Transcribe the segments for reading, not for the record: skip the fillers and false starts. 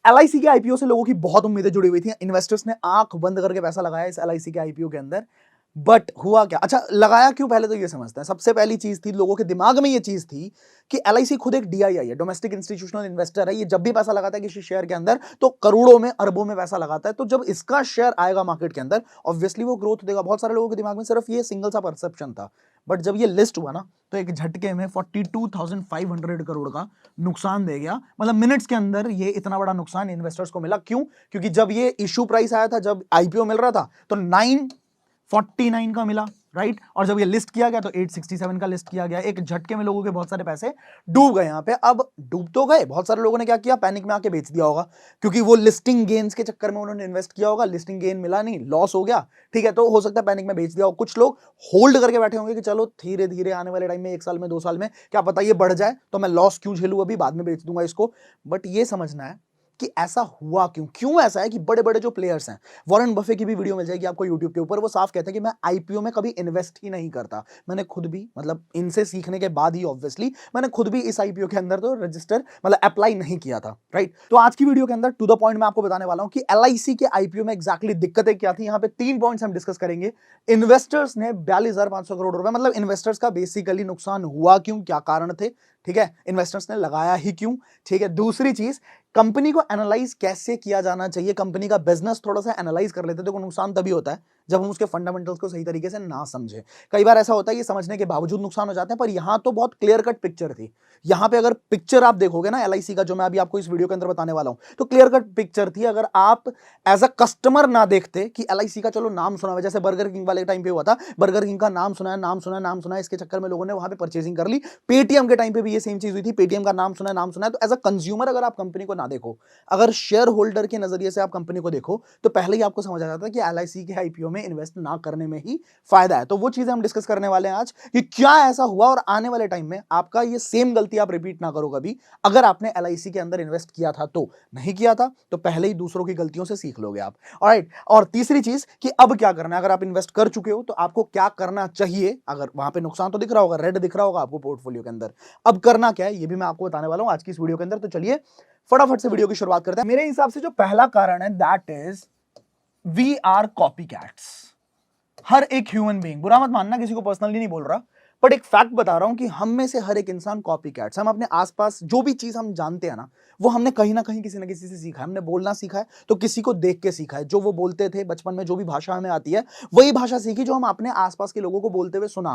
LIC के IPO से लोगों की बहुत उम्मीदें जुड़ी हुई थी, इन्वेस्टर्स ने आंख बंद करके पैसा लगाया इस एलआईसी के आईपीओ के अंदर। बट हुआ क्या? अच्छा, लगाया क्यों पहले तो ये समझते हैं। सबसे पहली चीज थी, लोगों के दिमाग में ये चीज थी कि एलआईसी खुद एक डीआईआई है, डोमेस्टिक इंस्टीट्यूशनल इन्वेस्टर है। ये जब भी पैसा लगाता है किसी शेयर के अंदर तो करोड़ों में अरबों में पैसा लगाता है। तो जब इसका शेयर आएगा मार्केट के अंदर, ऑब्वियसली वो ग्रोथ देगा। बहुत सारे लोगों के दिमाग में सिर्फ ये सिंगल सा परसेप्शन था। बट जब ये लिस्ट हुआ ना, तो एक झटके में 42,500 करोड़ का नुकसान दे गया। मतलब मिनट्स के अंदर ये इतना बड़ा नुकसान इन्वेस्टर्स को मिला। क्यों? क्योंकि जब ये इश्यू प्राइस आया था, जब आईपीओ मिल रहा था, तो 949 का मिला, राइट। और जब ये लिस्ट किया गया तो 867 का लिस्ट किया गया। एक झटके में लोगों के बहुत सारे पैसे डूब गए यहां पे। अब डूब तो गए, बहुत सारे लोगों ने क्या किया, पैनिक में आके बेच दिया होगा, क्योंकि वो लिस्टिंग गेन्स के चक्कर में उन्होंने इन्वेस्ट किया होगा, लिस्टिंग गेन मिला नहीं, लॉस हो गया, ठीक है। तो हो सकता है पैनिक में बेच दिया हो। कुछ लोग होल्ड करके बैठे होंगे कि चलो धीरे धीरे आने वाले टाइम में, 1 साल में, 2 साल में, क्या पता ये बढ़ जाए तो मैं लॉस क्यों झेलूं, अभी बाद में बेच दूंगा इसको। बट ये समझना है कि ऐसा हुआ क्यों। क्यों ऐसा है कि बड़े बड़े जो प्लेयर्स हैं, वॉरेन बफे की भी वीडियो मिल जाएगी आपको यूट्यूब के ऊपर, वो साफ कहते हैं कि मैं आईपीओ में कभी इन्वेस्ट ही नहीं करता। मैंने खुद भी, मतलब इनसे सीखने के बाद ही ऑब्वियसली, मैंने खुद भी इस आईपीओ के अंदर तो रजिस्टर, मतलब अप्लाई नहीं किया था, राइट। तो आज की वीडियो के अंदर टू द पॉइंट मैं आपको बताने वाला हूं कि एलआईसी के आईपीओ में एग्जैक्टली दिक्कतें क्या थी। यहां पे 3 पॉइंट्स हम डिस्कस करेंगे। इन्वेस्टर्स ने 42,500 करोड़ रुपए, मतलब इन्वेस्टर्स का बेसिकली नुकसान हुआ क्यों, क्या कारण थे, ठीक है। इन्वेस्टर्स ने लगाया ही क्यों, ठीक है। दूसरी चीज, कंपनी को एनालाइज कैसे किया जाना चाहिए, कंपनी का बिजनेस थोड़ा सा एनालाइज कर लेते हैं। तो नुकसान तभी होता है जब हम उसके फंडामेंटल्स को सही तरीके से ना समझे। कई बार ऐसा होता है ये समझने के बावजूद नुकसान हो जाते हैं, पर यहां तो बहुत क्लियर कट पिक्चर थी। यहां पे अगर पिक्चर आप देखोगे ना एलआईसी का, जो मैं अभी आपको इस वीडियो के अंदर बताने वाला हूं, तो क्लियर कट पिक्चर थी। अगर आप एज अ कस्टमर ना देखते कि एलआईसी का, चलो नाम सुना हुआ, जैसे बर्गर किंग वाले टाइम पे हुआ था, बर्गर किंग का नाम सुना है, नाम सुना है, नाम सुना है, इसके चक्कर में लोगों ने वहां पे परचेजिंग कर ली। पेटीएम के टाइम पे भी ये सेम चीज हुई थी, पेटीएम का नाम सुना है, नाम सुना है। तो एज अ कंज्यूमर अगर आप कंपनी को ना देखो, अगर शेयर होल्डर के नजरिए से आप कंपनी को देखो, तो पहले ही आपको समझ आ जाता है कि एलआईसी के आईपीओ में इन्वेस्ट ना करने में ही फायदा है। तो वो चीजें हम डिस्कस करने वाले हैं आज कि क्या ऐसा हुआ, और आने वाले टाइम में आपका ये सेम गलती आप रिपीट ना करो कभी। अगर आपने एलआईसी के अंदर इन्वेस्ट किया था, तो नहीं किया था तो पहले ही दूसरों की गलतियों से सीख लोगे आप, ऑलराइट। और तीसरी चीज कि अब क्या करना है, अगर आप इन्वेस्ट कर चुके हो तो आपको क्या करना चाहिए। अगर वहां पे नुकसान तो दिख रहा होगा, रेड दिख रहा होगा आपको पोर्टफोलियो के अंदर, अब करना क्या है ये भी मैं आपको बताने वाला हूं आज की इस वीडियो के अंदर। तो चलिए फटाफट से वीडियो की शुरुआत करते हैं। मेरे हिसाब से जो पहला कारण है, that is we are copy cats. हर एक ह्यूमन बीइंग, बुरा मत मानना, किसी को पर्सनली नहीं बोल रहा, बट एक फैक्ट बता रहा हूं कि हम में से हर एक इंसान कॉपी कैट्स। हम अपने आसपास जो भी चीज हम जानते हैं ना, वो हमने कहीं ना कहीं किसी ना किसी से सीखा है। हमने बोलना सीखा है तो किसी को देख के सीखा है। जो वो बोलते थे बचपन में, जो भी भाषा हमें आती है, वही भाषा सीखी जो हम अपने आसपास के लोगों को बोलते हुए सुना।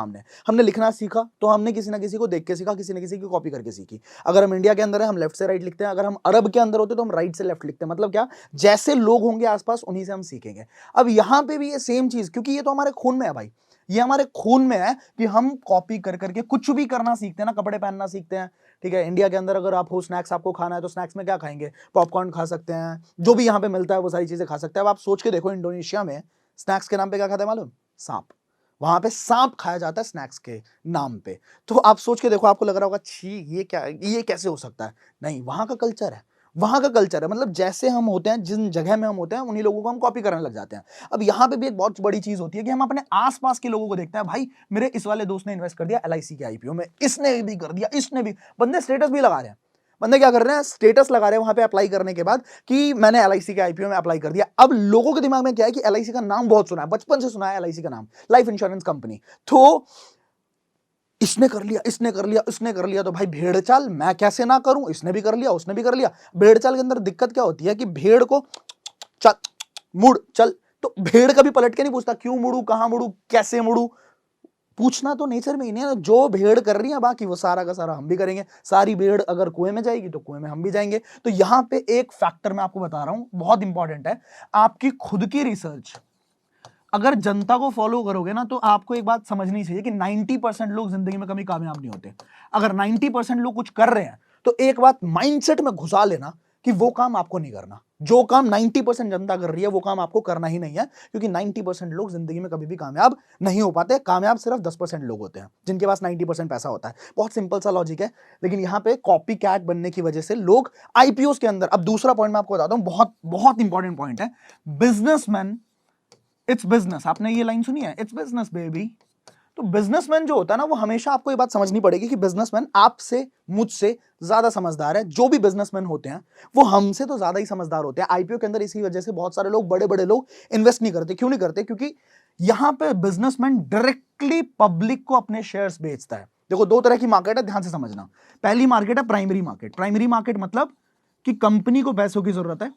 हमने लिखना सीखा तो हमने किसी ना किसी को देख के सीखा, किसी ना किसी की कॉपी करके सीखी। अगर हम इंडिया के अंदर है, हम लेफ्ट से राइट लिखते हैं। अगर हम अरब के अंदर होते तो हम राइट से लेफ्ट लिखते हैं। मतलब क्या, जैसे लोग होंगे आसपास उन्हीं से हम सीखेंगे। अब यहां पे भी ये सेम चीज, क्योंकि ये तो हमारे खून में है भाई, ये हमारे खून में है कि हम कॉपी कर करके कुछ भी करना सीखते हैं ना। कपड़े पहनना सीखते हैं, ठीक है। इंडिया के अंदर अगर आप हो, स्नैक्स आपको खाना है, तो स्नैक्स में क्या खाएंगे, पॉपकॉर्न खा सकते हैं, जो भी यहां पे मिलता है वो सारी चीजें खा सकते हैं। अब आप सोच के देखो, इंडोनेशिया में स्नैक्स के नाम पे क्या खाते हैं मालूम? सांप। वहां पे सांप खाया जाता है स्नैक्स के नाम पे। तो आप सोच के देखो, आपको लग रहा होगा छी ये क्या, ये कैसे हो सकता है। नहीं, वहां का कल्चर है, वहां का कल्चर है। मतलब जैसे हम होते हैं, जिन जगह में हम होते हैं, उन्हीं लोगों को हम कॉपी करने लग जाते हैं। अब यहां पे भी एक बहुत बड़ी चीज होती है कि हम अपने आसपास के लोगों को देखते हैं। भाई मेरे इस वाले दोस्त ने इन्वेस्ट कर दिया एलआईसी के आईपीओ में, इसने भी कर दिया, इसने भी। बंदे स्टेटस भी लगा रहे हैं। बंदे क्या कर रहे हैं, स्टेटस लगा रहे हैं वहां पे अप्लाई करने के बाद कि मैंने एलआईसी के आईपीओ में अप्लाई कर दिया। अब लोगों के दिमाग में क्या है कि एलआईसी का नाम बहुत सुना है, बचपन से सुना है एलआईसी का नाम, लाइफ इंश्योरेंस कंपनी। तो इसने कर लिया, इसने कर लिया, इसने कर लिया, तो भाई भेड़ चाल मैं कैसे ना करूं, इसने भी कर लिया, उसने भी कर लिया। भेड़ चाल के अंदर दिक्कत क्या होती है कि भेड़ को चल मुड़ चल, तो भेड़ कभी पलट के नहीं पूछता क्यों मुड़ू, कहां मुड़ू, कैसे मुड़ू। पूछना तो नेचर में ही नहीं है। जो भेड़ कर रही है बाकी वो सारा का सारा हम भी करेंगे। सारी भेड़ अगर कुएं में जाएगी तो कुएं में हम भी जाएंगे। तो यहां पे एक फैक्टर मैं आपको बता रहा हूं, बहुत इंपॉर्टेंट है, आपकी खुद की रिसर्च। अगर जनता को फॉलो करोगे ना, तो आपको एक बात समझनी चाहिए कि 90% लोग जिंदगी में कभी कामयाब नहीं होते। अगर 90% लोग कुछ कर रहे हैं, तो एक बात माइंडसेट में घुसा लेना कि वो काम आपको नहीं करना। जो काम 90% जनता कर रही है, वो काम आपको करना ही नहीं है, क्योंकि 90% लोग जिंदगी में कभी भी कामयाब नहीं हो पाते। कामयाब सिर्फ 10% लोग होते हैं, जिनके पास 90% पैसा होता है। बहुत सिंपल सा लॉजिक है, लेकिन यहां पे कॉपी कैट बनने की वजह से लोग आईपीओ के अंदर। अब दूसरा पॉइंट मैं आपको बताता हूं, बहुत बहुत इंपॉर्टेंट पॉइंट है। Businessman, it's business. आपने ये लाइन सुनी है, इट्स बिजनेस बेबी। तो बिजनेसमैन जो होता है ना, वो हमेशा आपको ये बात समझनी पड़ेगी कि बिजनेसमैन आपसे मुझसे ज्यादा समझदार है। जो भी बिजनेसमैन होते हैं वो हमसे तो ज्यादा ही समझदार होते हैं। आईपीओ के अंदर इसी वजह से बहुत सारे लोग, बड़े बड़े लोग इन्वेस्ट नहीं करते। क्यों नहीं करते? क्योंकि यहां पे बिजनेसमैन डायरेक्टली पब्लिक को अपने शेयर्स बेचता है। देखो, दो तरह की मार्केट है, ध्यान से समझना। पहली मार्केट है प्राइमरी मार्केट। प्राइमरी मार्केट मतलब कि कंपनी को पैसों की जरूरत है।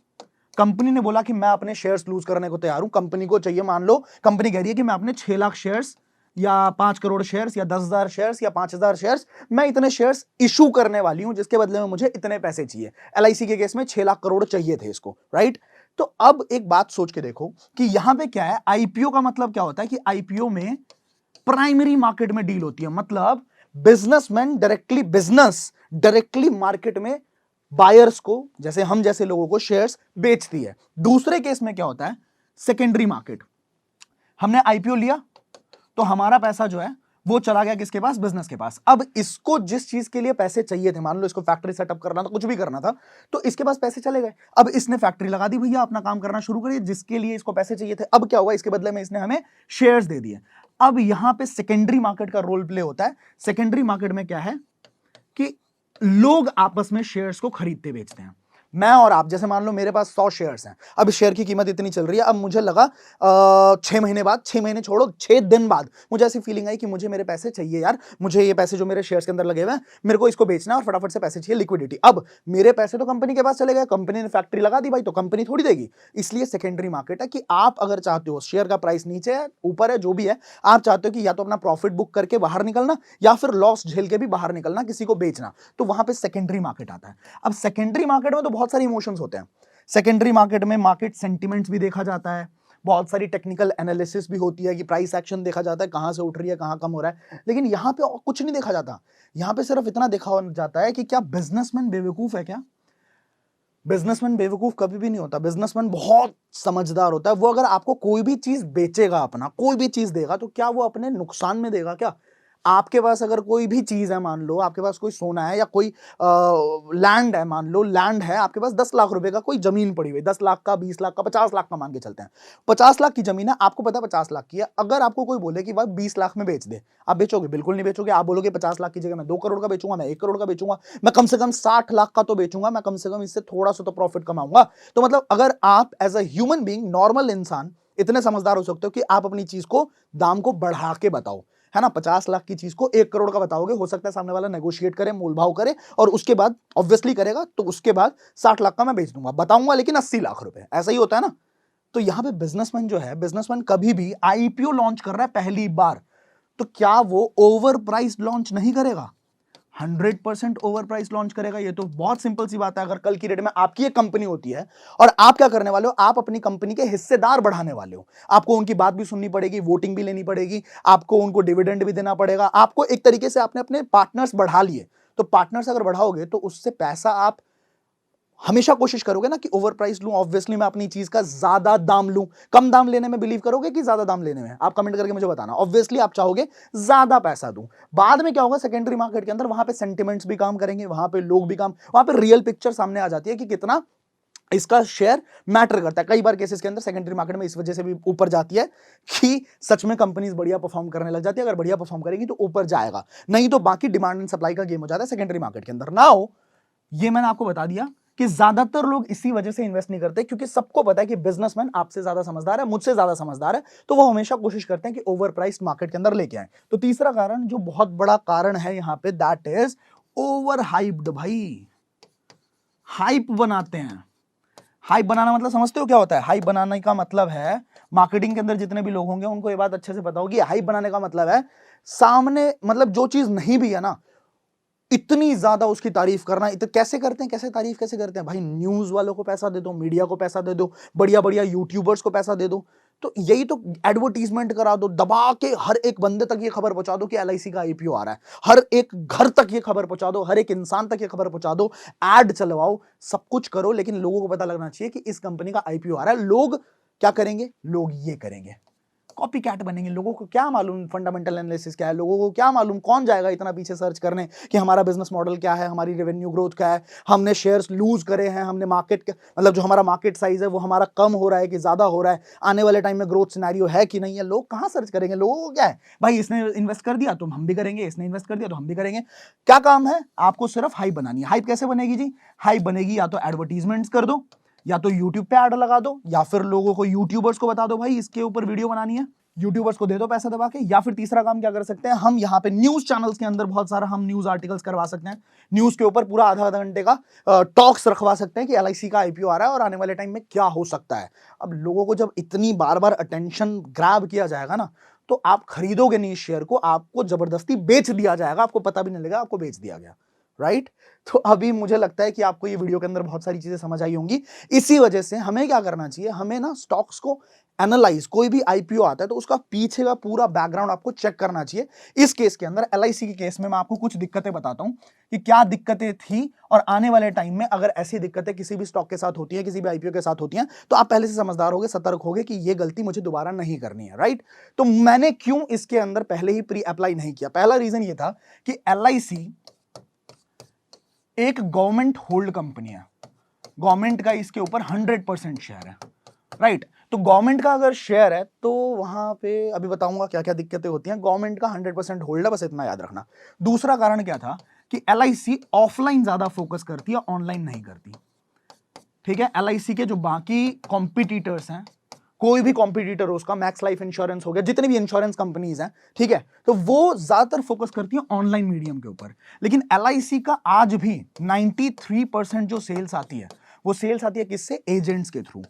कंपनी ने बोला कि मैं अपने शेयर्स लूज करने को तैयार हूं। कंपनी को चाहिए, मान लो कंपनी कह रही है कि मैं अपने 6 लाख शेयर्स या 5 करोड़ शेयर्स या 10,000 शेयर्स या 5,000 शेयर्स, मैं इतने शेयर्स इशू करने वाली हूं, जिसके बदले में मुझे इतने पैसे चाहिए। एलआईसी के केस में 6 लाख करोड़ चाहिए थे इसको, राइट? तो अब एक बात सोच के देखो कि यहां पे क्या है। आईपीओ का मतलब क्या होता है कि आईपीओ में प्राइमरी मार्केट में डील होती है। मतलब बिजनेसमैन डायरेक्टली मार्केट में बायर्स को, जैसे हम जैसे लोगों को, शेयर्स बेचती है। दूसरे केस में क्या होता है, सेकेंडरी मार्केट। हमने आईपीओ लिया तो हमारा पैसा जो है वो चला गया किसके पास? बिजनेस के पास। अब इसको जिस चीज के लिए पैसे चाहिए थे, मान लो इसको फैक्ट्री सेटअप करना था, कुछ भी करना था, तो इसके पास पैसे चले गए। अब इसने फैक्ट्री लगा दी, भैया अपना काम करना शुरू करिए, जिसके लिए इसको पैसे चाहिए थे। अब क्या हुआ? इसके बदले में इसने हमें शेयर्स दे दिए। अब यहां पे सेकेंडरी मार्केट का रोल प्ले होता है। सेकेंडरी मार्केट में क्या है कि लोग आपस में शेयर्स को खरीदते बेचते हैं। मैं और आप, जैसे मान लो मेरे पास 100 शेयर्स हैं। अब शेयर की कीमत इतनी चल रही है। अब मुझे लगा 6 महीने बाद, 6 महीने छोड़ो, 6 दिन बाद मुझे ऐसी फीलिंग आई कि मुझे मेरे पैसे चाहिए यार। मुझे ये पैसे जो मेरे शेयर्स के अंदर लगे हुए हैं, मेरे को इसको बेचना है और फटाफट से पैसे चाहिए, लिक्विडिटी। अब मेरे पैसे तो कंपनी के पास चले गए, कंपनी ने फैक्ट्री लगा दी भाई, तो कंपनी थोड़ी देगी। इसलिए सेकेंडरी मार्केट है कि आप अगर चाहते हो, शेयर का प्राइस नीचे है, ऊपर है, जो भी है, आप चाहते हो कि या तो अपना प्रॉफिट बुक करके बाहर निकलना या फिर लॉस झेल के भी बाहर निकलना, किसी को बेचना, तो वहां पे सेकेंडरी मार्केट आता है। अब सेकेंडरी मार्केट में तो बहुत सारे इमोशंस होते हैं। सेकेंडरी मार्केट में मार्केट सेंटिमेंट्स भी देखा जाता है, बहुत सारी टेक्निकल एनालिसिस भी होती है कि प्राइस एक्शन देखा जाता है, कहां से उठ रही है, कहां कम हो रहा है। लेकिन यहां पे कुछ नहीं देखा जाता। यहां पे सिर्फ इतना देखा जाता है कि क्या बिजनेसमैन बेवकूफ है क्या? बिजनेसमैन बेवकूफ कभी भी नहीं होता। बिजनेसमैन बहुत समझदार होता है। वो अगर आपको कोई भी चीज बेचेगा, अपना कोई भी चीज देगा, तो क्या वो अपने नुकसान में देगा क्या? आपके पास अगर कोई भी चीज है, मान लो आपके पास कोई सोना है या कोई लैंड है, मान लो लैंड है आपके पास, 10 लाख रुपए का कोई जमीन पड़ी हुई, 10 लाख का, 20 लाख का, 50 लाख का मान के चलते हैं। 50 लाख की जमीन है, आपको पता है 50 लाख की है। अगर आपको कोई बोले कि भाई 20 लाख में बेच दे, आप बेचोगे? बिल्कुल नहीं बेचोगे। आप बोलोगे 50 लाख की जगह मैं 2 करोड़ का बेचूंगा, मैं 1 करोड़ का बेचूंगा, मैं कम से कम 60 लाख का तो बेचूंगा, मैं कम से कम इससे थोड़ा सा तो प्रॉफिट कमाऊंगा। तो मतलब अगर आप as a human being, normal इंसान, इतने समझदार हो सकते हो कि आप अपनी चीज को दाम को बढ़ा के बताओ, है ना? 50 लाख की चीज को 1 करोड़ का बताओगे, हो सकता है सामने वाला नेगोशिएट करे, मोल भाव करे, और उसके बाद ऑब्वियसली करेगा, तो उसके बाद 60 लाख का मैं बेच दूंगा, बताऊंगा लेकिन 80 लाख रुपए। ऐसा ही होता है ना? तो यहां पे बिजनेसमैन जो है, बिजनेसमैन कभी भी आईपीओ लॉन्च कर रहा है पहली बार, तो क्या वो ओवर प्राइस लॉन्च नहीं करेगा? 100% ओवर प्राइस लॉन्च करेगा। ये तो बहुत सिंपल सी बात है। अगर कल की डेट में आपकी एक कंपनी होती है और आप क्या करने वाले हो, आप अपनी कंपनी के हिस्सेदार बढ़ाने वाले हो, आपको उनकी बात भी सुननी पड़ेगी, वोटिंग भी लेनी पड़ेगी, आपको उनको डिविडेंड भी देना पड़ेगा, आपको एक तरीके से आपने अपने पार्टनर्स बढ़ा लिए। तो पार्टनर्स अगर बढ़ाओगे तो उससे पैसा आप हमेशा कोशिश करोगे ना कि ओवर प्राइस लूं, ऑब्वियसली मैं अपनी चीज का ज्यादा दाम लूं। कम दाम लेने में बिलीव करोगे कि ज्यादा दाम लेने में? आप कमेंट करके मुझे बताना। ऑब्वियसली आप चाहोगे ज्यादा पैसा दूं। बाद में क्या होगा, सेकेंडरी मार्केट के अंदर वहां पे सेंटिमेंट्स भी काम करेंगे, वहां पे लोग भी काम, वहां पे रियल पिक्चर सामने आ जाती है कि कितना इसका शेयर मैटर करता है। कई बार केसेस के अंदर सेकेंडरी मार्केट में इस वजह से भी ऊपर जाती है कि सच में कंपनीज बढ़िया परफॉर्म करने लग जाती है। अगर बढ़िया परफॉर्म करेगी तो ऊपर जाएगा, नहीं तो बाकी डिमांड एंड सप्लाई का गेम हो जाता है सेकेंडरी मार्केट के अंदर। नाउ ये मैंने आपको बता दिया कि ज्यादातर लोग इसी वजह से इन्वेस्ट नहीं करते, क्योंकि सबको पता है कि बिजनेसमैन आपसे ज्यादा समझदार है, मुझसे ज्यादा समझदार है, तो वो हमेशा कोशिश करते हैं कि ओवर प्राइस मार्केट के अंदर लेके आए। तो तीसरा कारण, जो बहुत बड़ा कारण है यहां पे, दैट इज ओवर हाइप्ड। भाई हाइप बनाते हैं। हाइप बनाना मतलब समझते हो क्या होता है? हाइप बनाने का मतलब है, मार्केटिंग के अंदर जितने भी लोग होंगे उनको ये बात अच्छे से पता होगी, हाइप बनाने का मतलब है सामने, मतलब जो चीज नहीं भी है ना, इतनी ज्यादा उसकी तारीफ करना। कैसे करते हैं, कैसे तारीफ कैसे करते हैं भाई? न्यूज वालों को पैसा दे दो, मीडिया को पैसा दे दो, बढ़िया बढ़िया यूट्यूबर्स को पैसा दे दो, तो यही तो एडवर्टीजमेंट करा दो, दबा के हर एक बंदे तक ये खबर पहुंचा दो कि एलआईसी का आईपीओ आ रहा है, हर एक घर तक ये खबर पहुंचा दो, हर एक इंसान तक ये खबर पहुंचा दो, एड चलवाओ, सब कुछ करो, लेकिन लोगों को पता लगना चाहिए कि इस कंपनी का आईपीओ आ रहा है। लोग क्या करेंगे? लोग ये करेंगे। कॉपी कैट बनेंगे। लोगों को क्या मालूम फंडामेंटल एनालिसिस क्या है, लोगों को क्या मालूम, कौन जाएगा इतना पीछे सर्च करने कि हमारा बिजनेस मॉडल क्या है, हमारी रेवेन्यू ग्रोथ क्या है, हमने शेयर्स लूज करे हैं, हमने मार्केट मतलब जो हमारा मार्केट साइज है वो हमारा कम हो रहा है कि ज्यादा हो रहा है, आने वाले टाइम में ग्रोथ सिनेरियो है कि नहीं है। लोग कहां सर्च करेंगे, लोगों को क्या है भाई, इसने इन्वेस्ट कर दिया तो हम भी करेंगे, इसने इन्वेस्ट कर दिया तो हम भी करेंगे। क्या काम है आपको, सिर्फ हाइप बनानी है। हाइप कैसे बनेगी जी, हाइप बनेगी या तो एडवर्टीजमेंट्स कर दो, या तो यूट्यूब पे ऐड लगा दो, या फिर लोगों को, यूट्यूबर्स को बता दो भाई इसके ऊपर वीडियो बनानी है, यूट्यूबर्स को दे दो पैसा दबा के। या फिर तीसरा काम क्या कर सकते हैं, हम यहाँ पे न्यूज चैनल्स के अंदर बहुत सारा हम न्यूज आर्टिकल्स करवा सकते हैं, न्यूज के ऊपर पूरा आधा आधा घंटे का टॉक्स रखवा सकते हैं कि एलआईसी का आईपीओ आ रहा है और आने वाले टाइम में क्या हो सकता है। अब लोगों को जब इतनी बार बार अटेंशन ग्रैब किया जाएगा ना, तो आप खरीदोगे नहीं शेयर को, आपको जबरदस्ती बेच दिया जाएगा, आपको पता भी नहीं लगेगा आपको बेच दिया गया, राइट। तो अभी मुझे लगता है कि आपको ये वीडियो के अंदर बहुत सारी चीजें समझ आई होंगी। इसी वजह से हमें क्या करना चाहिए, हमें ना स्टॉक्स को एनालाइज, कोई भी आईपीओ आता है तो उसका पीछे का पूरा बैकग्राउंड आपको चेक करना चाहिए। इस केस के अंदर, एलआईसी के केस में, मैं आपको कुछ दिक्कतें बताता हूं कि क्या दिक्कतें थी, और आने वाले टाइम में अगर ऐसी दिक्कतें किसी भी स्टॉक के साथ होती है, किसी भी आईपीओ के साथ होती हैं, तो आप पहले से समझदार होगे, सतर्क होगे कि ये गलती मुझे दोबारा नहीं करनी है, राइट। तो मैंने क्यों इसके अंदर पहले ही प्री अप्लाई नहीं किया, पहला रीजन ये था कि एलआईसी एक गवर्नमेंट होल्ड कंपनी है, गवर्नमेंट का इसके ऊपर 100% शेयर है, राइट। तो गवर्नमेंट का अगर शेयर है तो वहां पे अभी बताऊंगा क्या क्या दिक्कतें होती हैं। गवर्नमेंट का 100% होल्ड है, बस इतना याद रखना। दूसरा कारण क्या था कि एलआईसी ऑफलाइन ज्यादा फोकस करती है, ऑनलाइन नहीं करती, ठीक है। एलआईसी के जो बाकी कॉम्पिटिटर्स हैं, कोई भी कॉम्पिटिटर हो उसका, मैक्स लाइफ इंश्योरेंस हो गया, जितनी भी इंश्योरेंस कंपनीज हैं, ठीक है, तो वो ज्यादातर फोकस करती है ऑनलाइन मीडियम के ऊपर। लेकिन एलआईसी का आज भी 93% जो सेल्स आती है, वो सेल्स आती है किससे, एजेंट्स के थ्रू,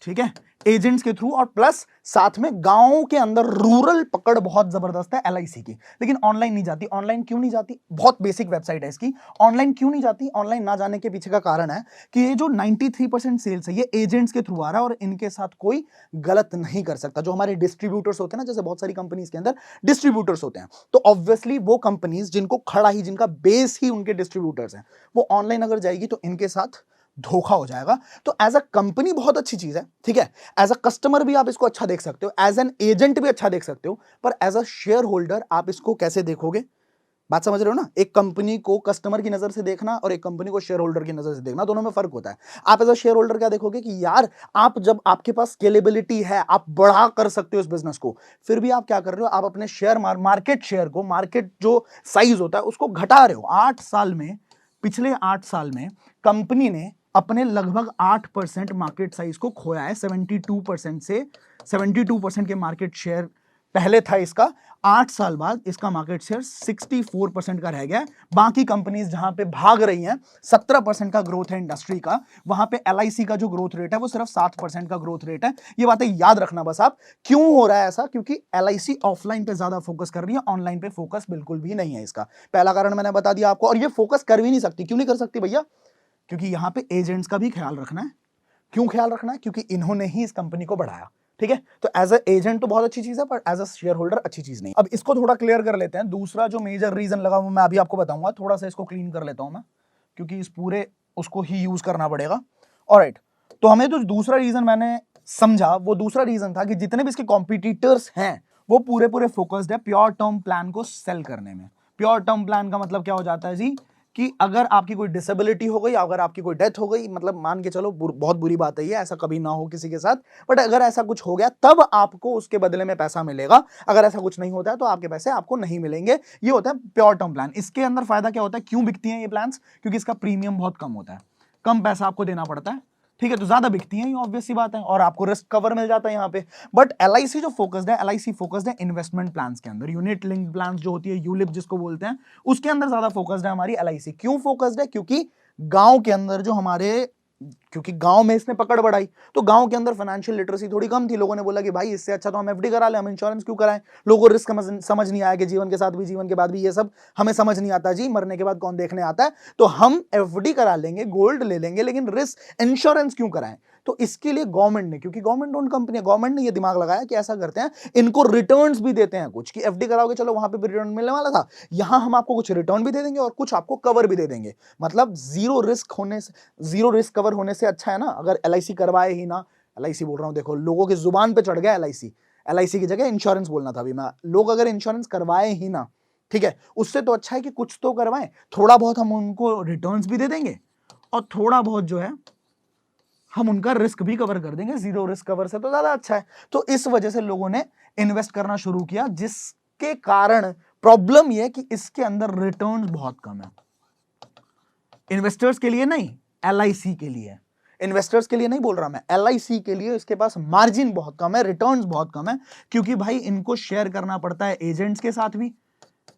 ठीक है, एजेंट्स के थ्रू। और प्लस साथ में गांव के अंदर रूरल पकड़ बहुत जबरदस्त है एलआईसी की, लेकिन ऑनलाइन नहीं जाती। ऑनलाइन क्यों नहीं जाती, बहुत बेसिक वेबसाइट है इसकी। ऑनलाइन क्यों नहीं जाती, ऑनलाइन ना जाने के पीछे का कारण है कि ये जो 93% सेल्स है ये एजेंट्स के थ्रू आ रहा है, और इनके साथ कोई गलत नहीं कर सकता। जो हमारे डिस्ट्रीब्यूटर्स होते हैं ना, जैसे बहुत सारी कंपनीज के अंदर डिस्ट्रीब्यूटर्स होते हैं, तो ऑब्वियसली वो कंपनीज जिनको खड़ा ही, जिनका बेस ही उनके डिस्ट्रीब्यूटर्स हैं, वो ऑनलाइन अगर जाएगी तो इनके साथ धोखा हो जाएगा। तो एज अ कंपनी बहुत अच्छी चीज है, ठीक है, एज अ कस्टमर भी आप इसको अच्छा देख सकते हो, एज एन एजेंट भी अच्छा देख सकते हो, पर एज अ शेयर होल्डर आप इसको कैसे देखोगे, बात समझ रहे हो ना। एक कंपनी को कस्टमर की नजर से देखना और एक कंपनी को शेयर होल्डर की नजर से देखना, दोनों में फर्क होता है। आप एज अ शेयर होल्डर क्या देखोगे कि यार, आप जब आपके पास स्केलेबिलिटी है, आप बढ़ा कर सकते हो इस बिजनेस को, फिर भी आप क्या कर रहे हो, आप अपने शेयर मार्केट शेयर को, मार्केट जो साइज होता है उसको घटा रहे हो। 8 साल में, पिछले 8 साल में कंपनी ने अपने लगभग 8% मार्केट साइज को खोया है। 72% से 72% के मार्केट शेयर पहले था इसका, 8 साल बाद इसका मार्केट शेयर 64% का रह गया। बाकी कंपनीज जहां पे भाग रही हैं, 17% का ग्रोथ है इंडस्ट्री का, वहां पे एलआईसी का जो ग्रोथ रेट है वो सिर्फ 7% का ग्रोथ रेट है। ये बातें याद रखना बस आप। क्यों हो रहा है ऐसा, क्योंकि एलआईसी ऑफलाइन पे ज्यादा फोकस कर रही है, ऑनलाइन पे फोकस बिल्कुल भी नहीं है इसका। पहला कारण मैंने बता दिया आपको, और ये फोकस कर भी नहीं सकती। क्यों नहीं कर सकती भैया, क्योंकि यहां पे एजेंट्स का भी ख्याल रखना है। क्यों ख्याल रखना है, क्योंकि इन्होंने ही इस कंपनी को बढ़ाया, ठीक है। तो एज अ एजेंट तो बहुत अच्छी चीज है, पर एज अ शेयर होल्डर अच्छी चीज नहीं। अब इसको थोड़ा क्लियर कर लेते हैं। दूसरा जो मेजर रीजन लगा वो मैं अभी आपको बताऊंगा, थोड़ा सा इसको क्लीन कर लेता हूं मैं, क्योंकि इस पूरे उसको ही यूज करना पड़ेगा। ऑलराइट, तो हमें जो दूसरा रीजन मैंने समझा, वो दूसरा रीजन था कि जितने भी इसके कॉम्पिटिटर्स हैं वो पूरे पूरे फोकस्ड है प्योर टर्म प्लान को सेल करने में। प्योर टर्म प्लान का मतलब क्या हो जाता है जी, कि अगर आपकी कोई डिसेबिलिटी हो गई, अगर आपकी कोई डेथ हो गई, मतलब मान के चलो बहुत बुरी बात है ये, ऐसा कभी ना हो किसी के साथ, बट अगर ऐसा कुछ हो गया तब आपको उसके बदले में पैसा मिलेगा। अगर ऐसा कुछ नहीं होता है तो आपके पैसे आपको नहीं मिलेंगे। ये होता है प्योर टर्म प्लान। इसके अंदर फायदा क्या होता है, क्यों बिकती हैं ये प्लान्स, क्योंकि इसका प्रीमियम बहुत कम होता है, कम पैसा आपको देना पड़ता है, ठीक है, तो ज्यादा बिकती हैं, ये ऑब्वियस सी बात है, और आपको रिस्क कवर मिल जाता है यहाँ पे। बट एलआईसी जो फोकस्ड है, एलआईसी फोकस्ड है इन्वेस्टमेंट प्लान्स के अंदर, यूनिट लिंक्ड प्लान्स जो होती है, यूलिप जिसको बोलते हैं, उसके अंदर ज्यादा फोकस्ड है हमारी एलआईसी। क्यों फोकस्ड है, क्योंकि गांव के अंदर जो हमारे, क्योंकि गांव में इसने पकड़ बढ़ाई, तो गांव के अंदर फाइनेंशियल लिटरेसी थोड़ी कम थी। लोगों ने बोला कि भाई इससे अच्छा तो हम एफडी करा लें, हम इंश्योरेंस क्यों कराएं। लोगों को रिस्क समझ नहीं आया कि जीवन के साथ भी, जीवन के बाद भी, ये सब हमें समझ नहीं आता जी, मरने के बाद कौन देखने आता है, तो हम एफडी करा लेंगे, गोल्ड ले लेंगे, लेकिन रिस्क इंश्योरेंस क्यों कराएं। तो इसके लिए गवर्नमेंट ने, क्योंकि गवर्नमेंट ओन कंपनी है, गवर्नमेंट ने ये दिमाग लगाया कि ऐसा करते हैं, इनको रिटर्न्स भी देते हैं कुछ, कि एफडी कराओगे चलो वहां पे भी रिटर्न मिलने वाला था, यहां हम आपको कुछ रिटर्न भी दे देंगे और कुछ आपको कवर भी दे देंगे। मतलब जीरो रिस्क कवर होने से अच्छा है ना, अगर एलआईसी करवाए ही ना, LIC बोल रहा हूं, देखो लोगों की जुबान पे चढ़ गया LIC। LIC की जगह इंश्योरेंस बोलना था अभी मैं। लोग अगर इंश्योरेंस करवाए ही ना, ठीक है, उससे तो अच्छा है कि कुछ तो करवाएं, थोड़ा बहुत हम उनको रिटर्न्स भी दे देंगे और थोड़ा बहुत जो है हम उनका रिस्क भी कवर कर देंगे। जीरो रिस्क कवर से तो ज्यादा अच्छा है। तो इस वजह से लोगों ने इन्वेस्ट करना शुरू किया, जिसके कारण प्रॉब्लम यह है कि इसके अंदर रिटर्न्स बहुत कम है। इन्वेस्टर्स के लिए नहीं, LIC के लिए। इन्वेस्टर्स के लिए नहीं बोल रहा मैं, LIC के लिए इसके पास मार्जिन बहुत कम है, रिटर्न्स बहुत कम है, क्योंकि भाई इनको शेयर करना पड़ता है एजेंट्स के साथ भी,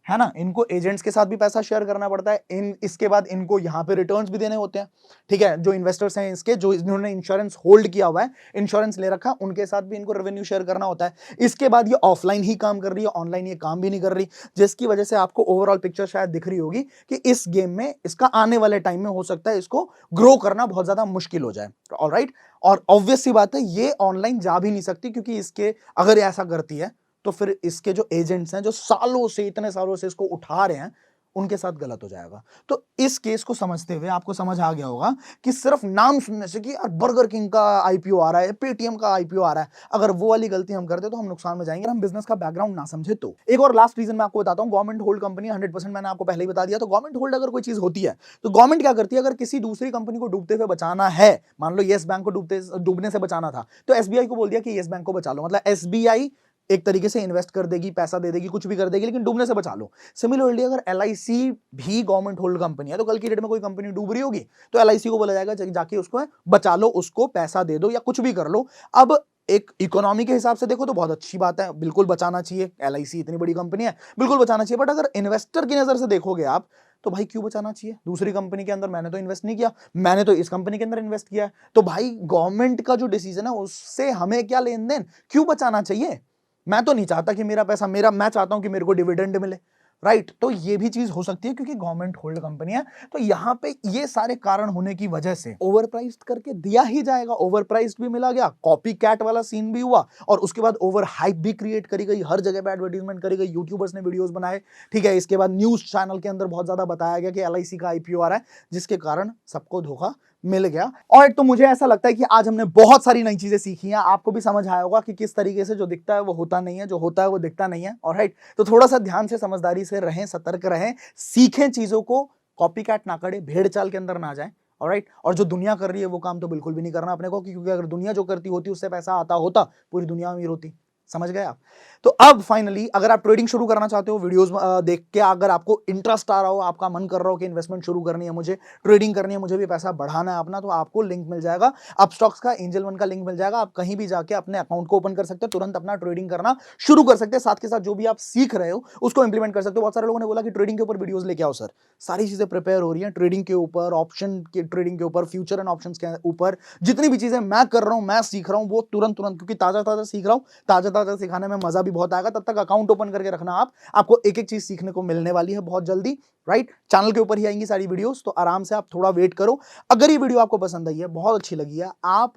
है ना, इनको एजेंट्स के साथ भी पैसा शेयर करना पड़ता है। इसके बाद इनको यहां पे रिटर्न्स भी देने होते हैं, ठीक है। जो इन्वेस्टर्स हैं इसके, जो इन्होंने इंश्योरेंस होल्ड किया हुआ है, इंश्योरेंस ले रखा, उनके साथ भी इनको रेवेन्यू शेयर करना होता है। इसके बाद ये ऑफलाइन ही काम कर रही है, ऑनलाइन ये काम भी नहीं कर रही, जिसकी वजह से आपको ओवरऑल पिक्चर शायद दिख रही होगी कि इस गेम में, इसका आने वाले टाइम में हो सकता है इसको ग्रो करना बहुत ज्यादा मुश्किल हो जाए। ऑलराइट, और ऑब्वियस सी बात है ये ऑनलाइन जा भी नहीं सकती, क्योंकि इसके अगर ऐसा करती है तो फिर इसके जो एजेंट्स हैं, जो सालों से, इतने सालों से इसको उठा रहे हैं, उनके साथ गलत हो जाएगा। तो इस केस को समझते हुए आपको समझ आ गया होगा कि सिर्फ नाम सुनने से कि यार बर्गर किंग का IPO आ रहा है, पेटीएम का IPO आ रहा है, अगर वो वाली गलती हम करते तो हम नुकसान में जाएंगे, हम बिजनेस का बैकग्राउंड ना समझे तो। एक और लास्ट रीजन मैं आपको बताता हूं, गवर्नमेंट होल्ड कंपनी 100%, मैंने आपको पहले ही बता दिया। तो गवर्नमेंट होल्ड अगर कोई चीज होती है तो गवर्नमेंट क्या करती है, अगर किसी दूसरी कंपनी को डूबते हुए बचाना है, मान लो येस बैंक को डूबने से बचाना था, तो SBI को बोल दिया कि येस बैंक को बचा लो, मतलब SBI एक तरीके से इन्वेस्ट कर देगी, पैसा दे देगी, कुछ भी कर देगी, लेकिन डूबने से बचा लो। सिमिलरली अगर LIC भी गवर्नमेंट होल्ड कंपनी है, तो कल की डेट में कोई कंपनी डूब रही होगी तो LIC को बोला जाएगा जाके उसको बचा लो, उसको पैसा दे दो या कुछ भी कर लो। अब एक इकोनॉमी के हिसाब से देखो तो बहुत अच्छी बात है, बिल्कुल बचाना चाहिए, LIC इतनी बड़ी कंपनी है, बिल्कुल बचाना चाहिए। बट अगर इन्वेस्टर की नजर से देखोगे आप, तो भाई क्यों बचाना चाहिए? दूसरी कंपनी के अंदर मैंने तो इन्वेस्ट नहीं किया, मैंने तो इस कंपनी के अंदर इन्वेस्ट किया है। तो भाई गवर्नमेंट का जो डिसीजन है उससे हमें क्या लेन देन, क्यों बचाना चाहिए? मैं तो नहीं चाहता कि मेरा पैसा मैं चाहता हूं कि मेरे को डिविडेंड मिले, राइट। तो ये भी चीज हो सकती है क्योंकि गवर्नमेंट होल्ड कंपनी है। तो यहां पे ये सारे कारण होने की वजह से ओवर प्राइस्ड करके दिया ही जाएगा, ओवर प्राइस्ड भी मिला गया, कॉपी कैट वाला सीन भी हुआ, और उसके बाद ओवर हाइप भी क्रिएट करी गई, हर जगह पे एडवर्टीजमेंट करी गई, यूट्यूबर्स ने वीडियोस बनाए, ठीक है। इसके बाद न्यूज चैनल के अंदर बहुत ज्यादा बताया गया कि LIC का IPO आ रहा है, जिसके कारण सबको धोखा मिल गया। और तो मुझे ऐसा लगता है कि आज हमने बहुत सारी नई चीजें सीखी हैं, आपको भी समझ आया होगा कि किस तरीके से जो दिखता है वो होता नहीं है, जो होता है वो दिखता नहीं है। ऑलराइट, तो थोड़ा सा ध्यान से, समझदारी से रहें, सतर्क रहें, सीखें चीजों को, कॉपी कैट ना करें, भेड़ चाल के अंदर ना जाएं। ऑलराइट, और जो दुनिया कर रही है वो काम तो बिल्कुल भी नहीं करना अपने को, क्योंकि अगर दुनिया जो करती होती उससे पैसा आता होता, पूरी दुनिया अमीर होती। समझ गए आप? तो अब फाइनली अगर आप ट्रेडिंग शुरू करना चाहते हो, वीडियोस देख के अगर आपको इंटरेस्ट आ रहा हो, आपका मन कर रहा हो कि इन्वेस्टमेंट शुरू करनी है, मुझे ट्रेडिंग करनी है, मुझे भी पैसा बढ़ाना है अपना, तो आपको लिंक मिल जाएगा अपस्टॉक्स का, एंजल वन का लिंक मिल जाएगा। आप कहीं भी जाके अपने अकाउंट को ओपन कर सकते हो, तुरंत अपना ट्रेडिंग करना शुरू कर सकते हैं, साथ के साथ जो भी आप सीख रहे हो उसको इंप्लीमेंट कर सकते हो। बहुत सारे लोगों ने बोला कि ट्रेडिंग के ऊपर वीडियोस लेके आओ सर, सारी चीजें प्रिपेयर हो रही हैं ट्रेडिंग के ऊपर, ऑप्शन के ट्रेडिंग के ऊपर, फ्यूचर एंड ऑप्शंस के ऊपर, जितनी भी चीजें मैं कर रहा हूं, मैं सीख रहा हूं, वो तुरंत तुरंत, क्योंकि ताजा ताजा सीख रहा हूं, ताजा ताजा सिखाने में मजा भी बहुत आएगा। तब तक अकाउंट ओपन करके रखना, आपको एक एक चीज सीखने को मिलने वाली है बहुत जल्दी, राइट। चैनल के ऊपर ही आएंगी सारी वीडियोस, तो आराम से आप थोड़ा वेट करो। अगर ये वीडियो आपको पसंद आई है, बहुत अच्छी लगी है, आप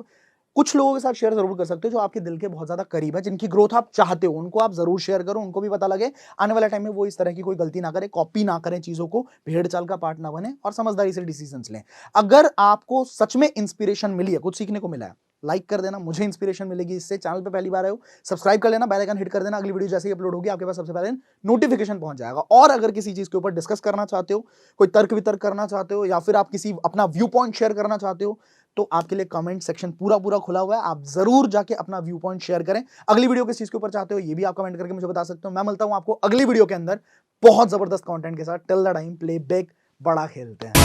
कुछ लोगों के साथ शेयर जरूर कर सकते हो जो आपके दिल के बहुत ज्यादा करीब है, जिनकी ग्रोथ आप चाहते हो, उनको आप जरूर शेयर करो, उनको भी पता लगे, आने वाले टाइम में वो इस तरह की कोई गलती ना करे, कॉपी ना करें चीजों को, भेड़ चाल का पार्ट ना बने, और समझदारी से डिसीजंस लें। अगर आपको सच में इंस्पिरेशन मिली है, कुछ सीखने को मिला है, लाइक कर देना, मुझे इंस्पिरेशन मिलेगी इससे। चैनल पे पहली बार आए हो, सब्सक्राइब कर लेना, बेल आइकन हिट कर देना, अगली वीडियो जैसे ही अपलोड होगी आपके पास सबसे पहले नोटिफिकेशन पहुंच जाएगा। और अगर किसी चीज के ऊपर डिस्कस करना चाहते हो, कोई तर्क वितर्क करना चाहते हो, या फिर आप किसी अपना व्यू पॉइंट शेयर करना चाहते हो, तो आपके लिए कमेंट सेक्शन पूरा पूरा खुला हुआ है, आप जरूर जाके अपना व्यू पॉइंट शेयर करें। अगली वीडियो किस चीज के ऊपर चाहते हो ये भी आप कमेंट करके मुझे बता सकते हो। मैं मिलता हूं आपको अगली वीडियो के अंदर बहुत जबरदस्त कंटेंट के साथ। Till the time, play big, बड़ा खेलते हैं।